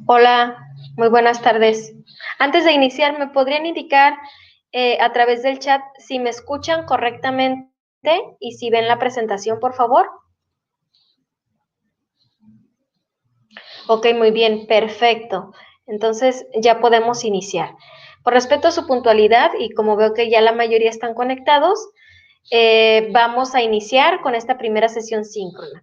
Hola, muy buenas tardes. Antes de iniciar, ¿me podrían indicar a través del chat si me escuchan correctamente y si ven la presentación, por favor? Ok, muy bien, perfecto. Entonces ya podemos iniciar. Por respeto a su puntualidad y como veo que ya la mayoría están conectados, vamos a iniciar con esta primera sesión síncrona.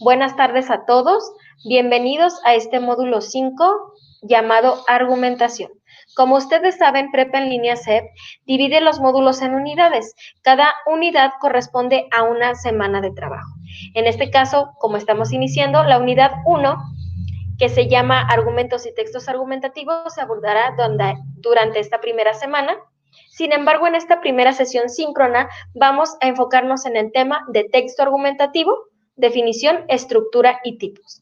Buenas tardes a todos. Bienvenidos a este módulo 5 llamado argumentación. Como ustedes saben, Prepa en línea CEP divide los módulos en unidades. Cada unidad corresponde a una semana de trabajo. En este caso, como estamos iniciando, la unidad 1, que se llama argumentos y textos argumentativos, se abordará durante esta primera semana. Sin embargo, en esta primera sesión síncrona vamos a enfocarnos en el tema de texto argumentativo, definición, estructura y tipos.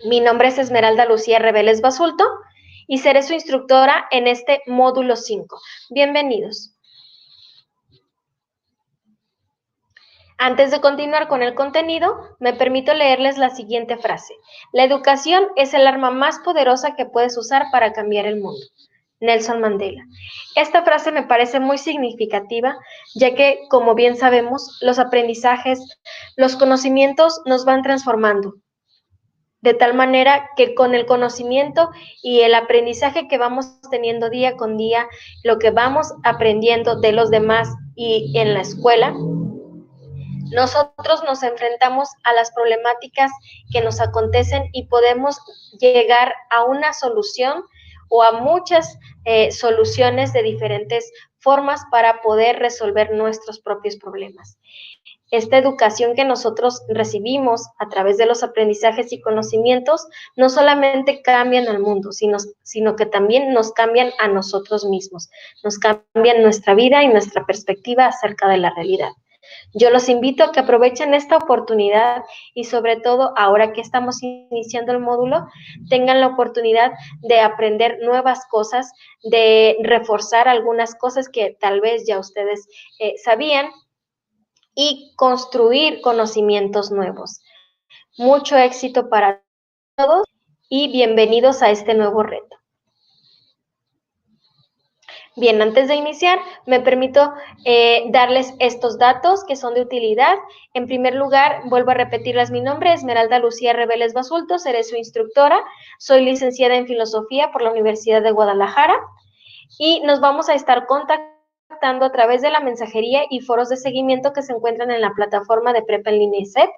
Mi nombre es Esmeralda Lucía Reveles Basulto y seré su instructora en este módulo 5. Bienvenidos. Antes de continuar con el contenido, me permito leerles la siguiente frase. La educación es el arma más poderosa que puedes usar para cambiar el mundo. Nelson Mandela. Esta frase me parece muy significativa, ya que, como bien sabemos, los aprendizajes, los conocimientos nos van transformando, de tal manera que con el conocimiento y el aprendizaje que vamos teniendo día con día, lo que vamos aprendiendo de los demás y en la escuela, nosotros nos enfrentamos a las problemáticas que nos acontecen y podemos llegar a una solución o a muchas soluciones de diferentes formas para poder resolver nuestros propios problemas. Esta educación que nosotros recibimos a través de los aprendizajes y conocimientos no solamente cambian al mundo, sino que también nos cambian a nosotros mismos, nos cambian nuestra vida y nuestra perspectiva acerca de la realidad. Yo los invito a que aprovechen esta oportunidad y sobre todo ahora que estamos iniciando el módulo, tengan la oportunidad de aprender nuevas cosas, de reforzar algunas cosas que tal vez ya ustedes sabían y construir conocimientos nuevos. Mucho éxito para todos y bienvenidos a este nuevo reto. Bien, antes de iniciar, me permito darles estos datos que son de utilidad. En primer lugar, vuelvo a repetirles mi nombre, Esmeralda Lucía Reveles Basulto, seré su instructora. Soy licenciada en Filosofía por la Universidad de Guadalajara y nos vamos a estar contactando a través de la mensajería y foros de seguimiento que se encuentran en la plataforma de Prepa en línea CEP.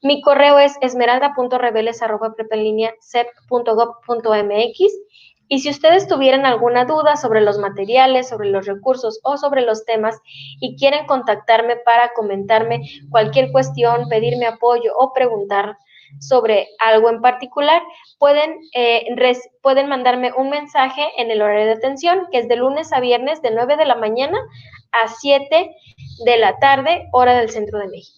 Mi correo es esmeralda.reveles@prepaenlinea.cep.gov.mx. Y si ustedes tuvieran alguna duda sobre los materiales, sobre los recursos o sobre los temas y quieren contactarme para comentarme cualquier cuestión, pedirme apoyo o preguntar sobre algo en particular, pueden mandarme un mensaje en el horario de atención, que es de lunes a viernes de 9 de la mañana a 7 de la tarde, hora del Centro de México.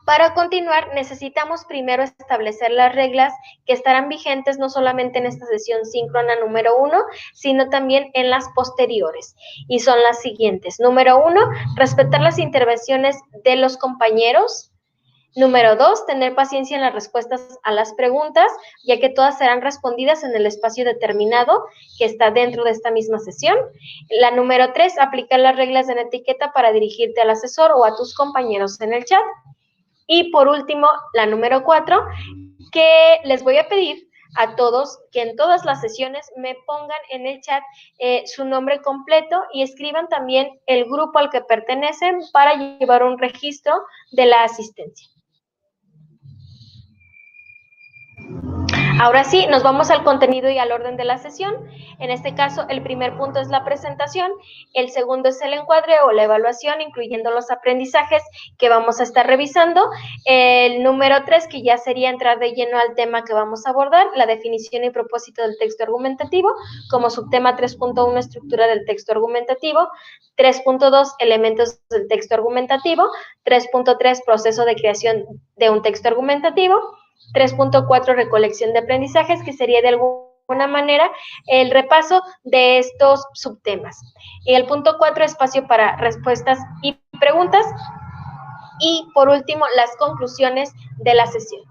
Para continuar, necesitamos primero establecer las reglas que estarán vigentes no solamente en esta sesión síncrona número 1, sino también en las posteriores. Y son las siguientes. Número 1, respetar las intervenciones de los compañeros. Número 2, tener paciencia en las respuestas a las preguntas, ya que todas serán respondidas en el espacio determinado que está dentro de esta misma sesión. La número 3, aplicar las reglas de la etiqueta para dirigirte al asesor o a tus compañeros en el chat. Y por último, la número 4, que les voy a pedir a todos que en todas las sesiones me pongan en el chat su nombre completo y escriban también el grupo al que pertenecen para llevar un registro de la asistencia. Ahora sí, nos vamos al contenido y al orden de la sesión. En este caso, el primer punto es la presentación, el segundo es el encuadre o la evaluación, incluyendo los aprendizajes que vamos a estar revisando. El número 3, que ya sería entrar de lleno al tema que vamos a abordar, la definición y propósito del texto argumentativo, como subtema 3.1, estructura del texto argumentativo, 3.2, elementos del texto argumentativo, 3.3, proceso de creación de un texto argumentativo, 3.4, recolección de aprendizajes, que sería de alguna manera el repaso de estos subtemas. Y el punto 4, espacio para respuestas y preguntas. Y por último, las conclusiones de la sesión.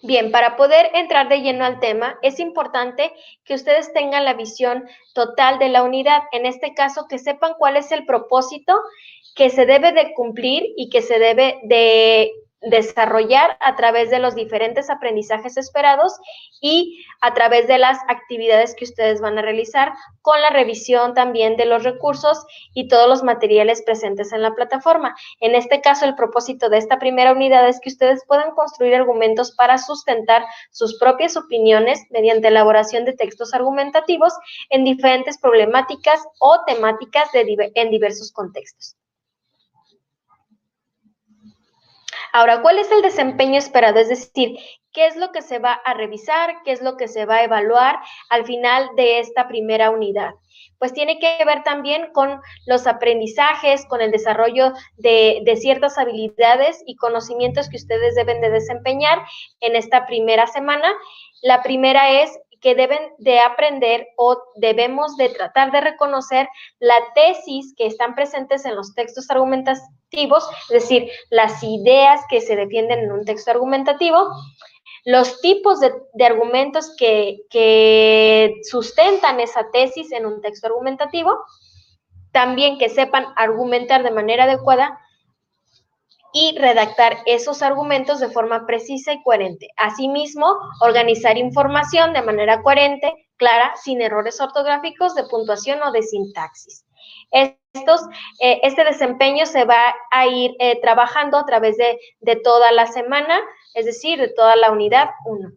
Bien, para poder entrar de lleno al tema, es importante que ustedes tengan la visión total de la unidad. En este caso, que sepan cuál es el propósito que se debe de cumplir y que se debe de desarrollar a través de los diferentes aprendizajes esperados y a través de las actividades que ustedes van a realizar, con la revisión también de los recursos y todos los materiales presentes en la plataforma. En este caso, el propósito de esta primera unidad es que ustedes puedan construir argumentos para sustentar sus propias opiniones mediante elaboración de textos argumentativos en diferentes problemáticas o temáticas en diversos contextos. Ahora, ¿cuál es el desempeño esperado? Es decir, ¿qué es lo que se va a revisar? ¿Qué es lo que se va a evaluar al final de esta primera unidad? Pues tiene que ver también con los aprendizajes, con el desarrollo de ciertas habilidades y conocimientos que ustedes deben de desempeñar en esta primera semana. La primera es que deben de aprender o debemos de tratar de reconocer la tesis que están presentes en los textos argumentativos, es decir, las ideas que se defienden en un texto argumentativo, los tipos de argumentos que sustentan esa tesis en un texto argumentativo, también que sepan argumentar de manera adecuada y redactar esos argumentos de forma precisa y coherente. Asimismo, organizar información de manera coherente, clara, sin errores ortográficos, de puntuación o de sintaxis. Este desempeño se va a ir trabajando a través de toda la semana, es decir, de toda la unidad 1.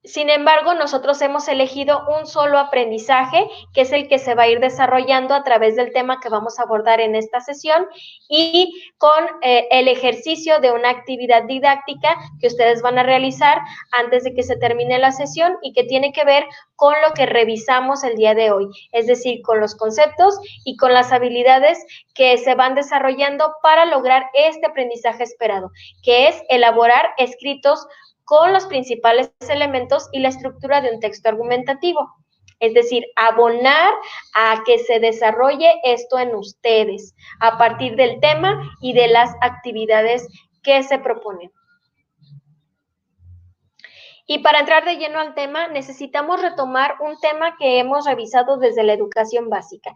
Sin embargo, nosotros hemos elegido un solo aprendizaje, que es el que se va a ir desarrollando a través del tema que vamos a abordar en esta sesión y con el ejercicio de una actividad didáctica que ustedes van a realizar antes de que se termine la sesión y que tiene que ver con lo que revisamos el día de hoy, es decir, con los conceptos y con las habilidades que se van desarrollando para lograr este aprendizaje esperado, que es elaborar escritos con los principales elementos y la estructura de un texto argumentativo. Es decir, abonar a que se desarrolle esto en ustedes a partir del tema y de las actividades que se proponen. Y para entrar de lleno al tema, necesitamos retomar un tema que hemos revisado desde la educación básica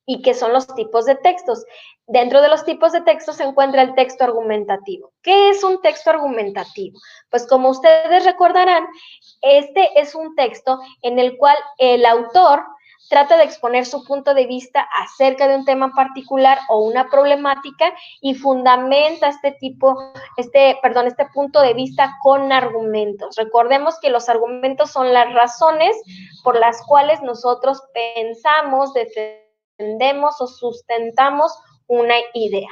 y que son los tipos de textos. Dentro de los tipos de textos se encuentra el texto argumentativo. ¿Qué es un texto argumentativo? Pues como ustedes recordarán, este es un texto en el cual el autor trata de exponer su punto de vista acerca de un tema particular o una problemática y fundamenta este punto de vista con argumentos. Recordemos que los argumentos son las razones por las cuales nosotros pensamos, defendemos o sustentamos una idea.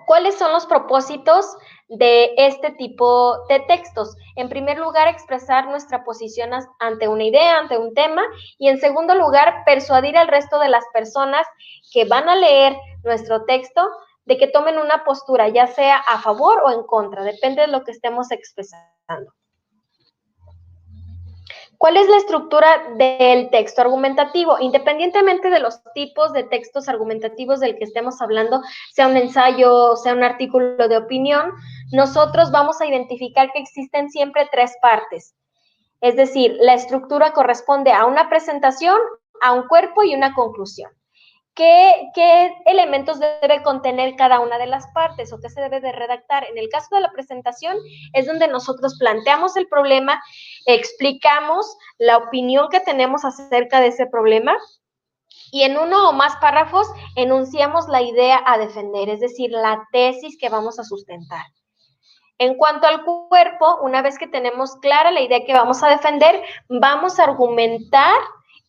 ¿Cuáles son los propósitos de este tipo de textos? En primer lugar, expresar nuestra posición ante una idea, ante un tema, y en segundo lugar, persuadir al resto de las personas que van a leer nuestro texto de que tomen una postura, ya sea a favor o en contra, depende de lo que estemos expresando. ¿Cuál es la estructura del texto argumentativo? Independientemente de los tipos de textos argumentativos del que estemos hablando, sea un ensayo, sea un artículo de opinión, nosotros vamos a identificar que existen siempre tres partes. Es decir, la estructura corresponde a una presentación, a un cuerpo y una conclusión. ¿Qué elementos debe contener cada una de las partes o qué se debe de redactar? En el caso de la presentación es donde nosotros planteamos el problema, explicamos la opinión que tenemos acerca de ese problema y en uno o más párrafos enunciamos la idea a defender, es decir, la tesis que vamos a sustentar. En cuanto al cuerpo, una vez que tenemos clara la idea que vamos a defender, vamos a argumentar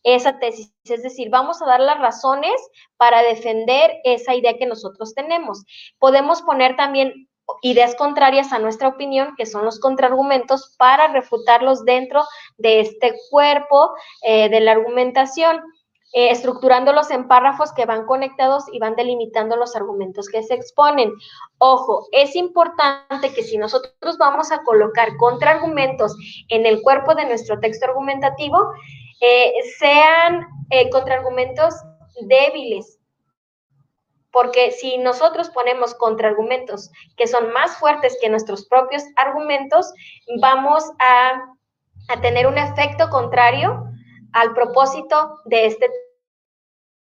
esa tesis, es decir, vamos a dar las razones para defender esa idea que nosotros tenemos. Podemos poner también ideas contrarias a nuestra opinión, que son los contraargumentos, para refutarlos dentro de este cuerpo de la argumentación, estructurándolos en párrafos que van conectados y van delimitando los argumentos que se exponen. Ojo, es importante que si nosotros vamos a colocar contraargumentos en el cuerpo de nuestro texto argumentativo, sean contraargumentos débiles, porque si nosotros ponemos contraargumentos que son más fuertes que nuestros propios argumentos, vamos a tener un efecto contrario al propósito de este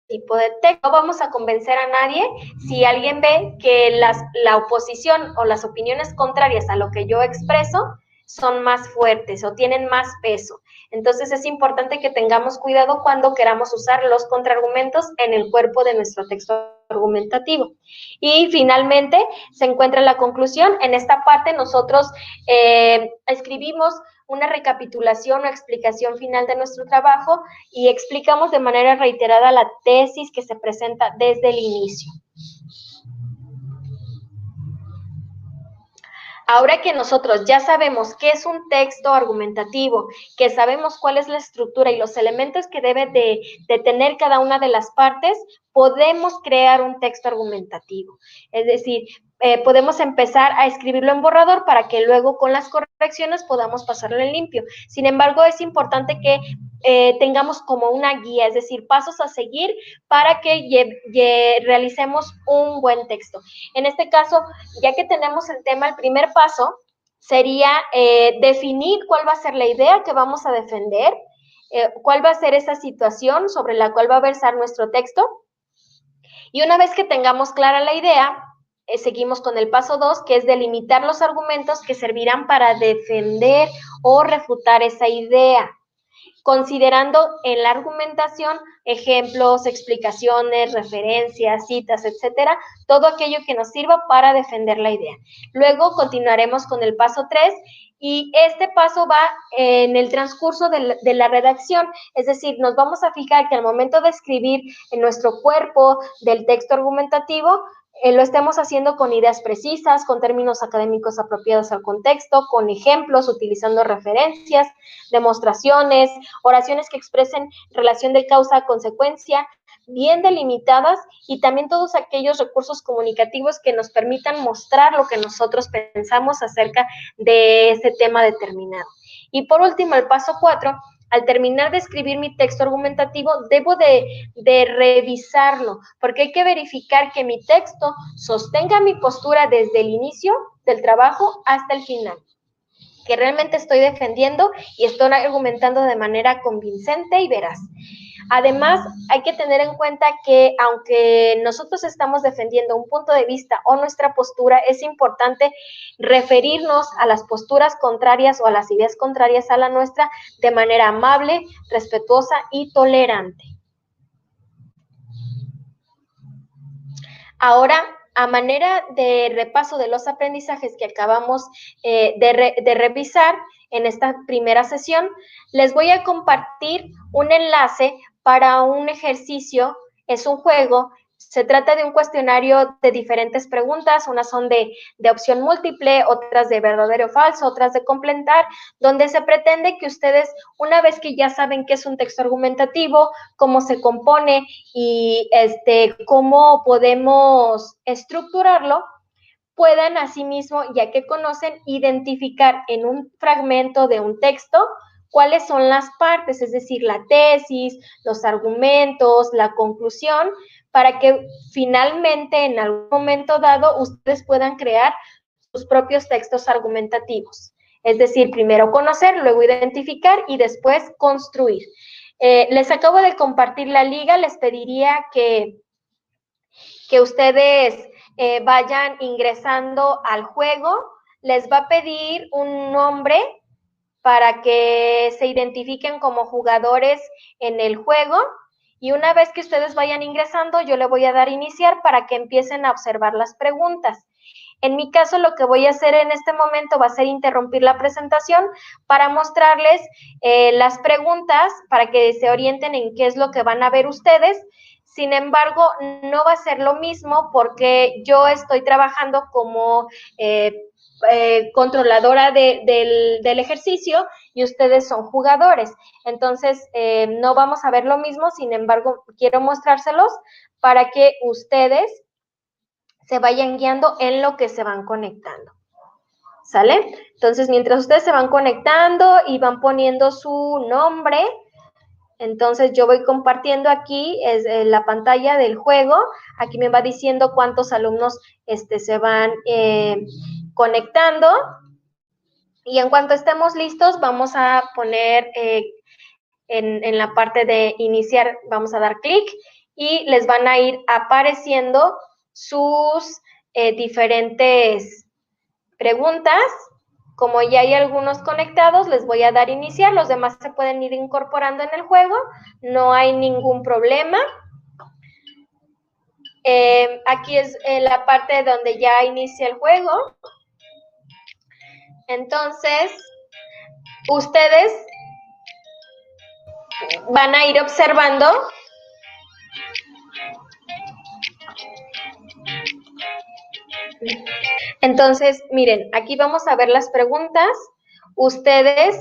tipo de texto. No vamos a convencer a nadie si alguien ve que la oposición o las opiniones contrarias a lo que yo expreso son más fuertes o tienen más peso. Entonces es importante que tengamos cuidado cuando queramos usar los contraargumentos en el cuerpo de nuestro texto argumentativo. Y finalmente se encuentra la conclusión. En esta parte nosotros escribimos una recapitulación o explicación final de nuestro trabajo y explicamos de manera reiterada la tesis que se presenta desde el inicio. Ahora que nosotros ya sabemos qué es un texto argumentativo, que sabemos cuál es la estructura y los elementos que debe de tener cada una de las partes, podemos crear un texto argumentativo. Es decir, podemos empezar a escribirlo en borrador para que luego con las correcciones podamos pasarlo en limpio. Sin embargo, es importante que tengamos como una guía, es decir, pasos a seguir para que realicemos un buen texto. En este caso, ya que tenemos el tema, el primer paso sería definir cuál va a ser la idea que vamos a defender, cuál va a ser esa situación sobre la cual va a versar nuestro texto. Y una vez que tengamos clara la idea, seguimos con el paso 2, que es delimitar los argumentos que servirán para defender o refutar esa idea, considerando en la argumentación ejemplos, explicaciones, referencias, citas, etcétera, todo aquello que nos sirva para defender la idea. Luego continuaremos con el paso 3 y este paso va en el transcurso de la redacción, es decir, nos vamos a fijar que al momento de escribir en nuestro cuerpo del texto argumentativo, lo estemos haciendo con ideas precisas, con términos académicos apropiados al contexto, con ejemplos, utilizando referencias, demostraciones, oraciones que expresen relación de causa a consecuencia, bien delimitadas, y también todos aquellos recursos comunicativos que nos permitan mostrar lo que nosotros pensamos acerca de ese tema determinado. Y por último, el paso 4, al terminar de escribir mi texto argumentativo, debo de revisarlo, porque hay que verificar que mi texto sostenga mi postura desde el inicio del trabajo hasta el final, que realmente estoy defendiendo y estoy argumentando de manera convincente y veraz. Además, hay que tener en cuenta que aunque nosotros estamos defendiendo un punto de vista o nuestra postura, es importante referirnos a las posturas contrarias o a las ideas contrarias a la nuestra de manera amable, respetuosa y tolerante. Ahora, a manera de repaso de los aprendizajes que acabamos de revisar en esta primera sesión, les voy a compartir un enlace para un ejercicio. Es un juego, se trata de un cuestionario de diferentes preguntas, unas son de opción múltiple, otras de verdadero o falso, otras de completar, donde se pretende que ustedes, una vez que ya saben qué es un texto argumentativo, cómo se compone y cómo podemos estructurarlo, puedan asimismo, ya que conocen, identificar en un fragmento de un texto cuáles son las partes, es decir, la tesis, los argumentos, la conclusión, para que finalmente en algún momento dado ustedes puedan crear sus propios textos argumentativos. Es decir, primero conocer, luego identificar y después construir. Les acabo de compartir la liga, les pediría que ustedes vayan ingresando al juego. Les va a pedir un nombre para que se identifiquen como jugadores en el juego, y una vez que ustedes vayan ingresando, yo le voy a dar a iniciar para que empiecen a observar las preguntas. En mi caso, lo que voy a hacer en este momento va a ser interrumpir la presentación para mostrarles las preguntas, para que se orienten en qué es lo que van a ver ustedes. Sin embargo, no va a ser lo mismo porque yo estoy trabajando como controladora del ejercicio y ustedes son jugadores. Entonces, no vamos a ver lo mismo, sin embargo, quiero mostrárselos para que ustedes se vayan guiando en lo que se van conectando. ¿Sale? Entonces, mientras ustedes se van conectando y van poniendo su nombre, Entonces yo voy compartiendo aquí la pantalla del juego. Aquí me va diciendo cuántos alumnos se van conectando. Y en cuanto estemos listos, vamos a poner en la parte de iniciar, vamos a dar clic y les van a ir apareciendo sus diferentes preguntas. Como ya hay algunos conectados, les voy a dar iniciar, los demás se pueden ir incorporando en el juego, no hay ningún problema. Aquí es la parte donde ya inicia el juego. Entonces, ustedes van a ir observando Entonces, miren, aquí vamos a ver las preguntas. Ustedes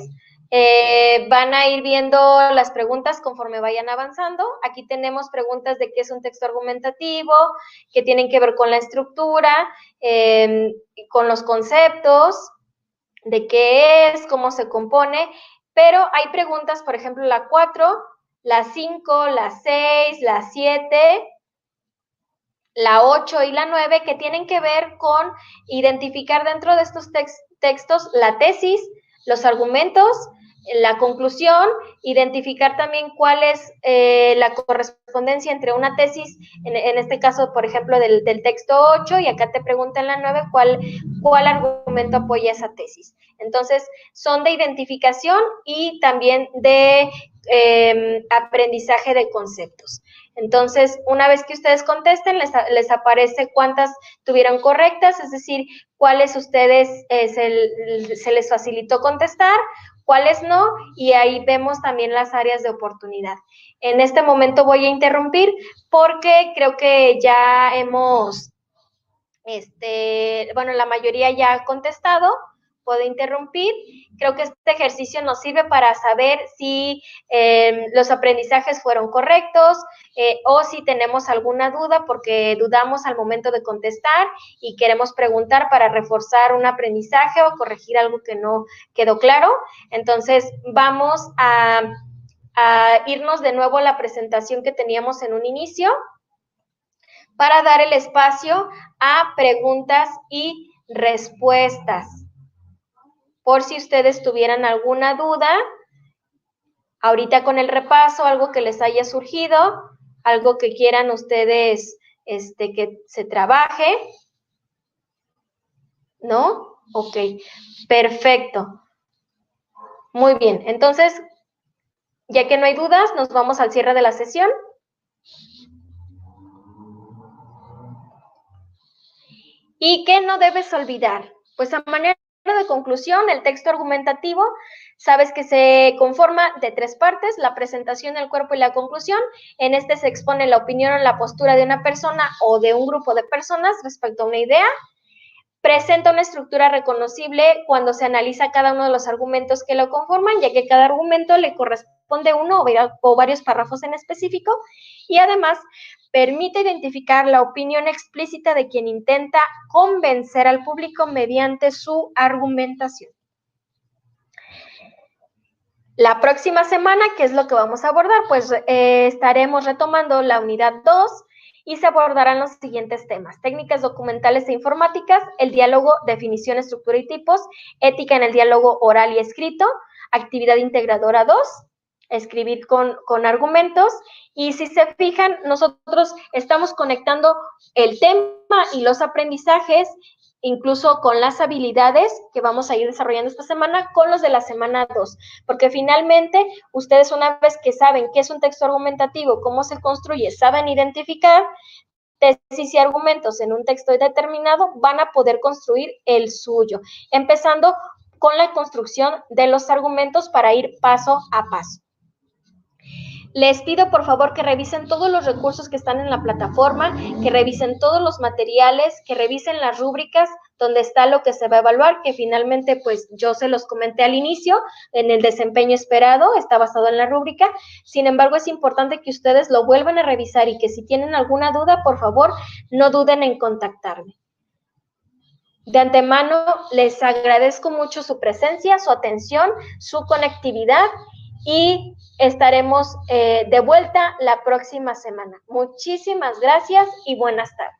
van a ir viendo las preguntas conforme vayan avanzando. Aquí tenemos preguntas de qué es un texto argumentativo, que tienen que ver con la estructura, con los conceptos, de qué es, cómo se compone, pero hay preguntas, por ejemplo, la 4, la 5, la 6, la 7, la 8 y la 9, que tienen que ver con identificar dentro de estos textos la tesis, los argumentos, la conclusión, identificar también cuál es la correspondencia entre una tesis, en este caso, por ejemplo, del texto 8, y acá te pregunta en la 9 cuál argumento apoya esa tesis. Entonces, son de identificación y también de aprendizaje de conceptos. Entonces, una vez que ustedes contesten, les aparece cuántas tuvieron correctas, es decir, cuáles ustedes se les facilitó contestar, cuáles no, y ahí vemos también las áreas de oportunidad. En este momento voy a interrumpir porque creo que ya hemos, bueno, la mayoría ya ha contestado. Puedo interrumpir. Creo que este ejercicio nos sirve para saber si los aprendizajes fueron correctos o si tenemos alguna duda porque dudamos al momento de contestar y queremos preguntar para reforzar un aprendizaje o corregir algo que no quedó claro. Entonces, vamos a irnos de nuevo a la presentación que teníamos en un inicio para dar el espacio a preguntas y respuestas. Por si ustedes tuvieran alguna duda, ahorita con el repaso, algo que les haya surgido, algo que quieran ustedes que se trabaje, ¿no? Ok, perfecto. Muy bien, entonces, ya que no hay dudas, nos vamos al cierre de la sesión. ¿Y qué no debes olvidar? Pues a manera de conclusión, el texto argumentativo, sabes que se conforma de 3 partes, la presentación, el cuerpo y la conclusión. En este se expone la opinión o la postura de una persona o de un grupo de personas respecto a una idea. Presenta una estructura reconocible cuando se analiza cada uno de los argumentos que lo conforman, ya que cada argumento le corresponde uno o varios párrafos en específico, y además permite identificar la opinión explícita de quien intenta convencer al público mediante su argumentación. La próxima semana, ¿qué es lo que vamos a abordar? Pues estaremos retomando la unidad 2 y se abordarán los siguientes temas: técnicas documentales e informáticas, el diálogo, definición, estructura y tipos, ética en el diálogo oral y escrito, actividad integradora 2, escribir con argumentos. Y si se fijan, nosotros estamos conectando el tema y los aprendizajes, incluso con las habilidades que vamos a ir desarrollando esta semana, con los de la semana 2, porque finalmente ustedes, una vez que saben qué es un texto argumentativo, cómo se construye, saben identificar tesis y argumentos en un texto determinado, van a poder construir el suyo, empezando con la construcción de los argumentos para ir paso a paso. Les pido por favor que revisen todos los recursos que están en la plataforma, que revisen todos los materiales, que revisen las rúbricas donde está lo que se va a evaluar, que finalmente pues yo se los comenté al inicio, en el desempeño esperado, está basado en la rúbrica. Sin embargo, es importante que ustedes lo vuelvan a revisar y que si tienen alguna duda, por favor, no duden en contactarme. De antemano, les agradezco mucho su presencia, su atención, su conectividad, y estaremos de vuelta la próxima semana. Muchísimas gracias y buenas tardes.